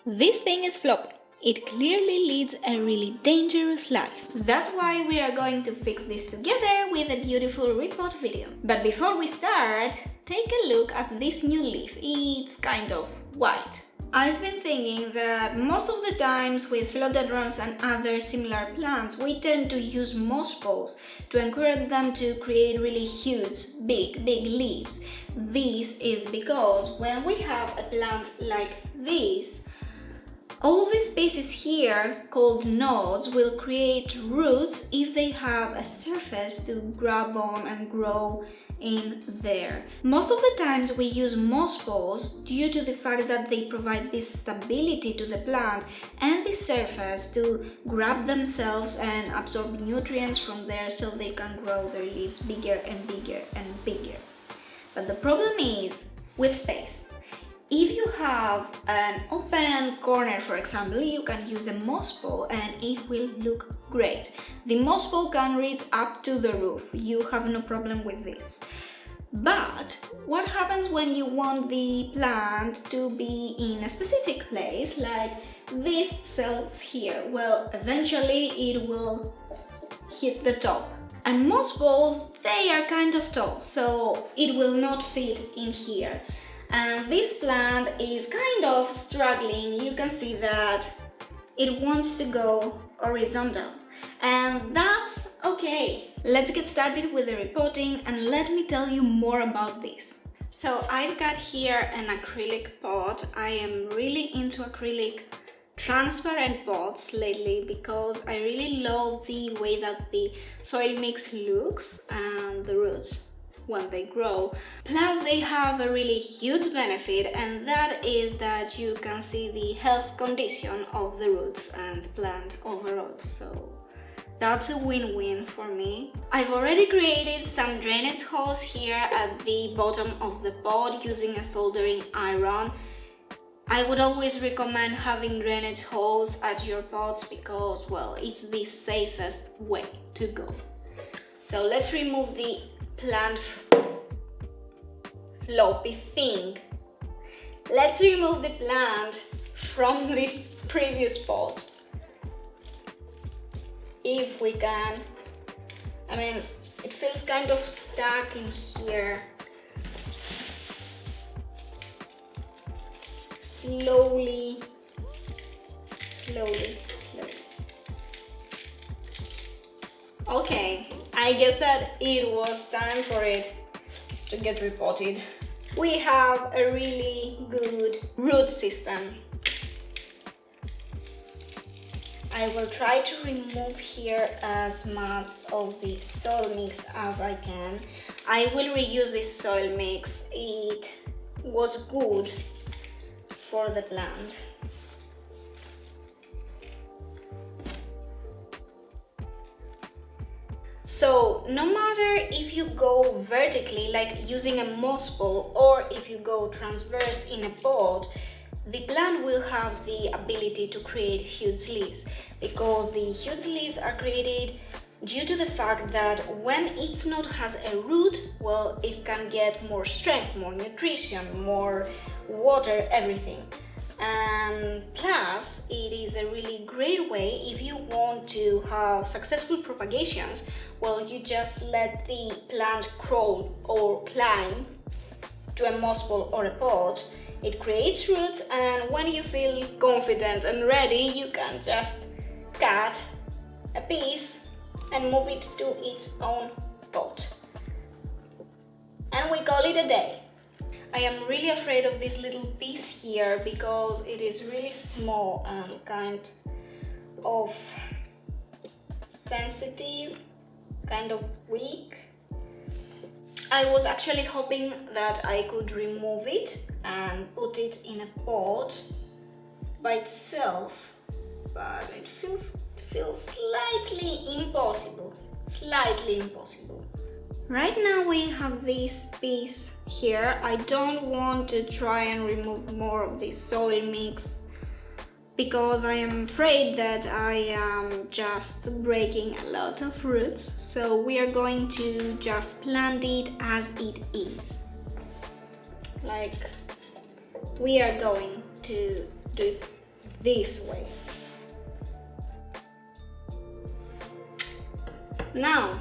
This thing is flopping. It clearly leads a really dangerous life. That's why we are going to fix this together with a beautiful repot video. But before we start, take a look at this new leaf. It's kind of white. I've been thinking that most of the times with philodendrons and other similar plants, we tend to use moss balls to encourage them to create really huge, big leaves. This is because when we have a plant like this, all these pieces here, called nodes, will create roots if they have a surface to grab on and grow in there. Most of the times we use moss balls due to the fact that they provide this stability to the plant and the surface to grab themselves and absorb nutrients from there so they can grow their leaves bigger and bigger and bigger. But the problem is with space. If you have an open corner, for example, you can use a moss ball and it will look great. The moss ball can reach up to the roof. You have no problem with this. But what happens when you want the plant to be in a specific place, like this shelf here? Well, eventually it will hit the top. And moss balls, they are kind of tall, so it will not fit in here. And this plant is kind of struggling. You can see that it wants to go horizontal, and that's okay. Let's get started with the repotting and let me tell you more about this. So I've got here an acrylic pot. I am really into acrylic transparent pots lately because I really love the way that the soil mix looks and the roots when they grow. Plus they have a really huge benefit, and that is that you can see the health condition of the roots and the plant overall. So that's a win-win for me. I've already created some drainage holes here at the bottom of the pot using a soldering iron. I would always recommend having drainage holes at your pots because, well, it's the safest way to go. So let's remove the plant floppy thing. Let's remove the plant from the previous pot if we can. I mean, it feels kind of stuck in here. Slowly. Okay, I guess that it was time for it to get repotted. We have a really good root system. I will try to remove here as much of the soil mix as I can. I will reuse this soil mix. It was good for the plant. So no matter if you go vertically, like using a moss ball, or if you go transverse in a pot, the plant will have the ability to create huge leaves, because the huge leaves are created due to the fact that when its node has a root, well, it can get more strength, more nutrition, more water, everything. And plus, it is a really great way if you want to have successful propagations. Well, you just let the plant crawl or climb to a moss ball or a pot. It creates roots, and when you feel confident and ready, you can just cut a piece and move it to its own pot. And we call it a day. I am really afraid of this little piece here because it is really small and kind of sensitive, kind of weak. I was actually hoping that I could remove it and put it in a pot by itself, but it feels slightly impossible. Right now we have this piece here. I don't want to try and remove more of this soil mix because I am afraid that I am just breaking a lot of roots. So we are going to just plant it as it is. Like, we are going to do it this way. Now,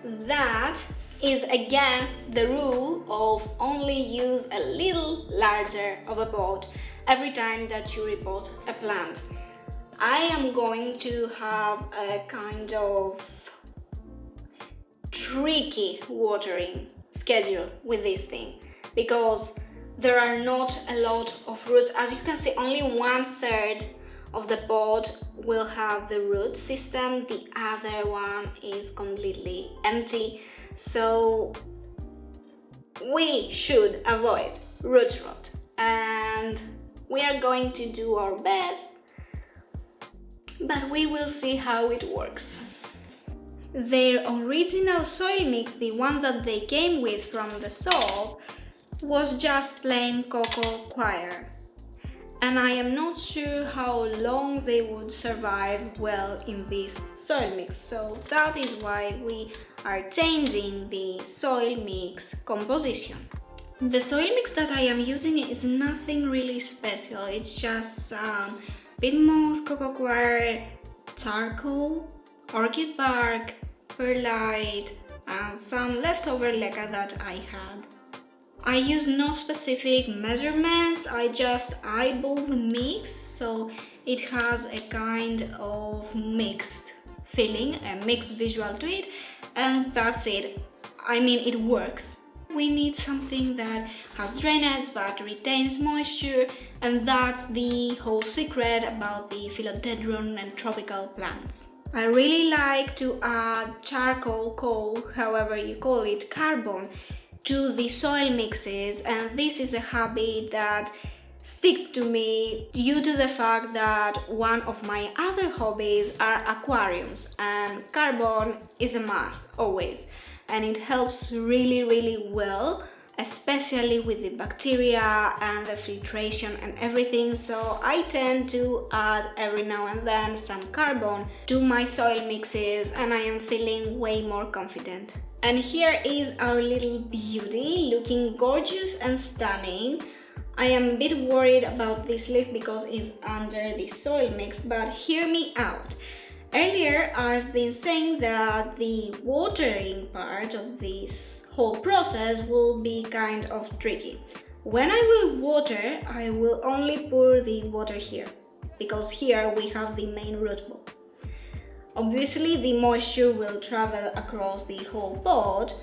that is against the rule of only use a little larger of a pot every time that you repot a plant. I am going to have a kind of tricky watering schedule with this thing because there are not a lot of roots. As you can see, only 1/3 of the pot will have the root system, the other one is completely empty, so we should avoid root rot and we are going to do our best, but we will see how it works. Their original soil mix, the one that they came with from the shop, was just plain cocoa coir. And I am not sure how long they would survive well in this soil mix, so that is why we are changing the soil mix composition. The soil mix that I am using is nothing really special, it's just some peat moss, cocoa coir, charcoal, orchid bark, perlite, and some leftover leca that I had. I use no specific measurements, I just eyeball the mix so it has a kind of mixed feeling, a mixed visual to it, and that's it. I mean, it works. We need something that has drainage but retains moisture, and that's the whole secret about the philodendron and tropical plants. I really like to add charcoal, coal, however you call it, carbon, to the soil mixes, and this is a habit that stick to me due to the fact that one of my other hobbies are aquariums and carbon is a must always, and it helps really well, especially with the bacteria and the filtration and everything, so I tend to add every now and then some carbon to my soil mixes and I am feeling way more confident. And here is our little beauty, looking gorgeous and stunning. I am a bit worried about this leaf because it's under the soil mix, but hear me out. Earlier I've been saying that the watering part of this whole process will be kind of tricky. When I will water, I will only pour the water here, because here we have the main root ball. Obviously the moisture will travel across the whole pot,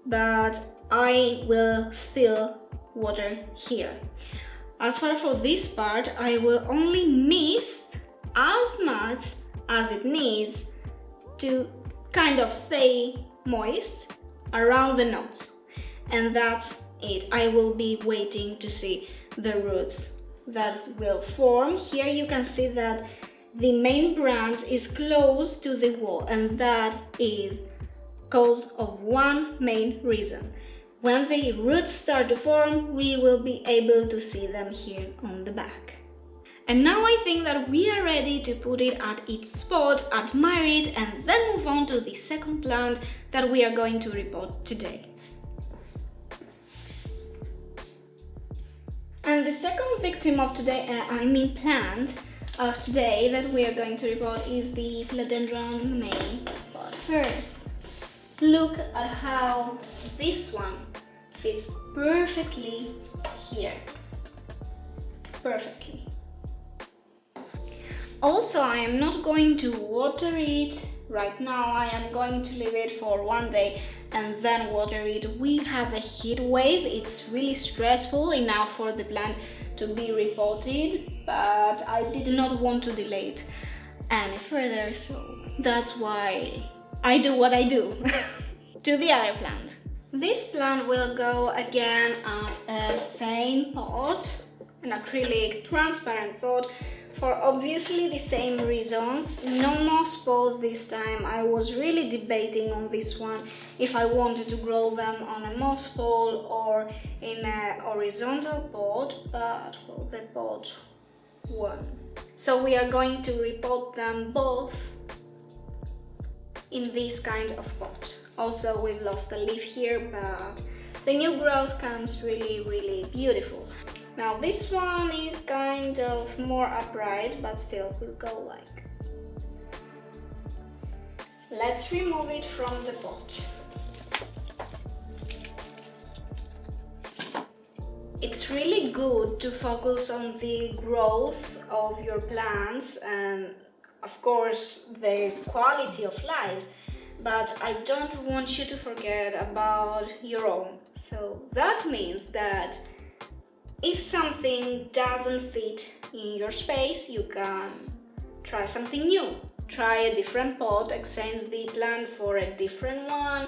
but I will still water here. As for this part, I will only mist as much as it needs to kind of stay moist around the nodes, and that's it. I will be waiting to see the roots that will form. Here you can see that the main branch is close to the wall, and that is cause of one main reason. When the roots start to form, we will be able to see them here on the back. And now I think that we are ready to put it at its spot, admire it, and then move on to the second plant that we are going to repot today. And the second victim of today, plant of today that we are going to repot is the philodendron main. But first, look at how this one fits perfectly here. Perfectly. Also, I am not going to water it right now. I am going to leave it for one day and then water it. We have a heat wave. It's really stressful enough for the plant to be repotted, but I did not want to delay it any further, so that's why I do what I do. To the other plant. This plant will go again at a same pot, an acrylic transparent pot, for obviously the same reasons. No moss balls this time. I was really debating on this one if I wanted to grow them on a moss ball or in a horizontal pot, but well, the pot won. So we are going to repot them both in this kind of pot. Also, we've lost a leaf here, but the new growth comes really beautiful. Now this one is kind of more upright, but still will go like this. Let's remove it from the pot. It's really good to focus on the growth of your plants and of course the quality of life, but I don't want you to forget about your own. So that means that if something doesn't fit in your space, you can try something new. Try a different pot, exchange the plant for a different one.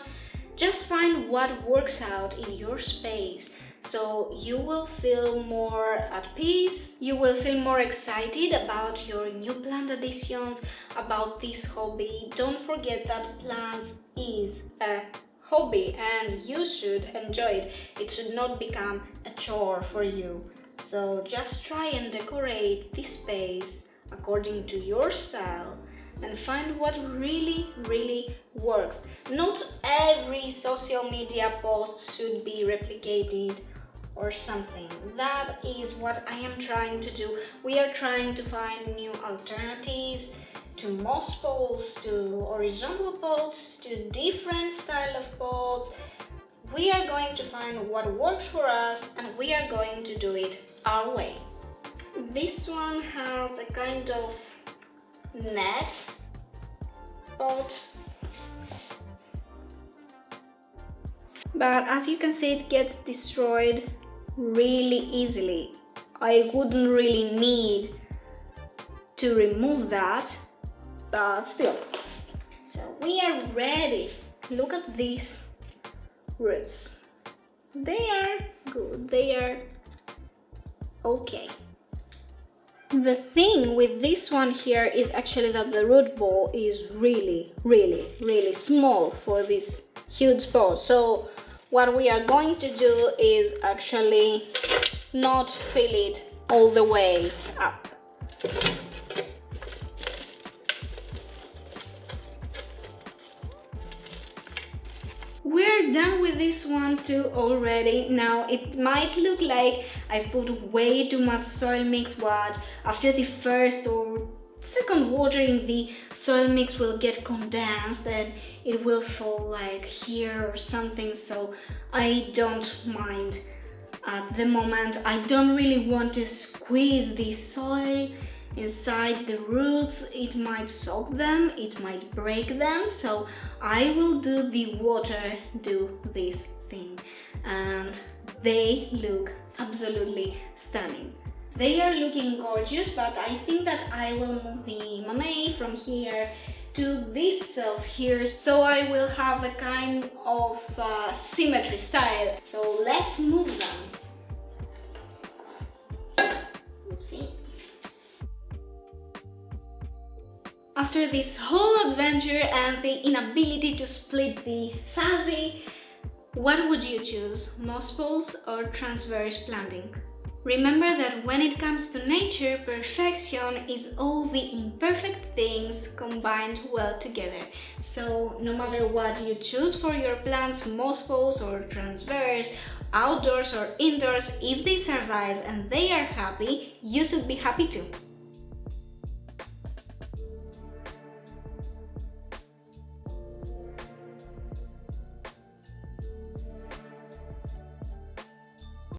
Just find what works out in your space. So you will feel more at peace, you will feel more excited about your new plant additions, about this hobby. Don't forget that plants is a hobby and you should enjoy it. It should not become a chore for you. So just try and decorate this space according to your style and find what really works. Not every social media post should be replicated or something. That is what I am trying to do. We are trying to find new alternatives to moss pots, to horizontal pots, to different style of pots. We are going to find what works for us and we are going to do it our way. This one has a kind of net pot, but as you can see, it gets destroyed really easily. I wouldn't really need to remove that, but still. So we are ready. Look at these roots. They are good, they are okay. The thing with this one here is actually that the root ball is really small for this huge pot. So what we are going to do is actually not fill it all the way up. We're done with this one too already. Now it might look like I've put way too much soil mix, but after the first or second watering, the soil mix will get condensed and it will fall like here or something, so I don't mind at the moment. I don't really want to squeeze the soil inside the roots. It might soak them, it might break them, so I will do the water do this thing, and they look absolutely stunning. They are looking gorgeous, but I think that I will move the monet from here to this shelf here, so I will have a kind of symmetry style. So let's move them. Oopsie. After this whole adventure and the inability to split the fuzzy, what would you choose, moss poles or transverse planting? Remember that when it comes to nature, perfection is all the imperfect things combined well together. So no matter what you choose for your plants, moss poles or transverse, outdoors or indoors, if they survive and they are happy, you should be happy too.